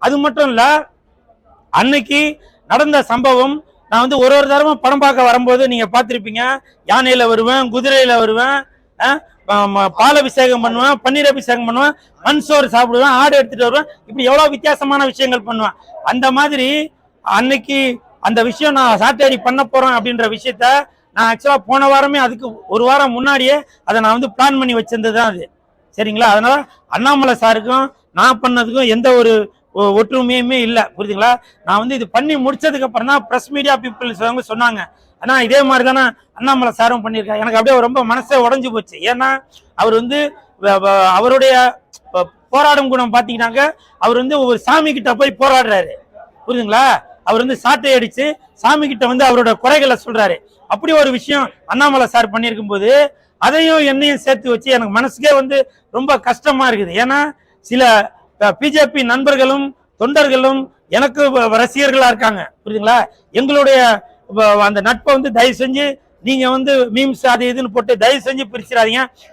அது மட்டும் இல்ல, அன்னைக்கு நடந்த சம்பவம் நான் வந்து ஒரு தடவை படம் பார்க்க வரும்போது நீங்க பார்த்திருப்பீங்க. யானையில வருவேன், குதிரையில வருவேன், பால் அபிஷேகம் பண்ணுவேன், பன்னீர் அபிஷேகம் பண்ணுவேன், மண் சோறு சாப்பிடுவேன், ஆடு எடுத்துட்டு வருவேன். இப்படி எவ்வளவு வித்தியாசமான விஷயங்கள் பண்ணுவேன். அந்த மாதிரி அன்னைக்கு அந்த விஷயம் நான் சாட்டேரி பண்ண போறேன் அப்படின்ற விஷயத்த நான் ஆக்சுவலா போன வாரமே, அதுக்கு ஒரு வாரம் முன்னாடியே அதை நான் வந்து பிளான் பண்ணி வச்சிருந்தது தான் அது. சரிங்களா? அதனால அண்ணாமலை சாருக்கும் நான் பண்ணதுக்கும் எந்த ஒரு ஒற்றுமையுமே இல்லை. புரியுதுங்களா? நான் வந்து இது பண்ணி முடிச்சதுக்கு அப்புறம் தான் பிரஸ் மீடியா பீப்புள்ஸ் அவங்க சொன்னாங்க, ஆனா இதே மாதிரி தானே அண்ணாமலை சாரும் பண்ணியிருக்காங்க. எனக்கு அப்படியே ரொம்ப மனசே உடஞ்சு போச்சு. ஏன்னா அவர் வந்து அவருடைய போராடும் குணம் பார்த்தீங்கன்னாக்க, அவர் வந்து ஒரு சாமி கிட்ட போய் போராடுறாரு. புரியுதுங்களா? அவர் வந்து சாட்டை அடிச்சு சாமி கிட்ட வந்து அவரோட குறைகளை சொல்றாரு. அப்படி ஒரு விஷயம் அண்ணாமலை சார் பண்ணியிருக்கும் போது அதையும் என்னையும் சேர்த்து வச்சு எனக்கு மனசுக்கே வந்து ரொம்ப கஷ்டமா இருக்குது. ஏன்னா சில பிஜேபி நண்பர்களும் தொண்டர்களும் எனக்கு ரசிகர்களா இருக்காங்க. புரியுதுங்களா? எங்களுடைய அந்த நட்பை வந்து தயவு செஞ்சு நீங்க வந்து மீம்ஸ் அது இதுன்னு போட்டு தயவு செஞ்சு பிரிச்சிடாதீங்க.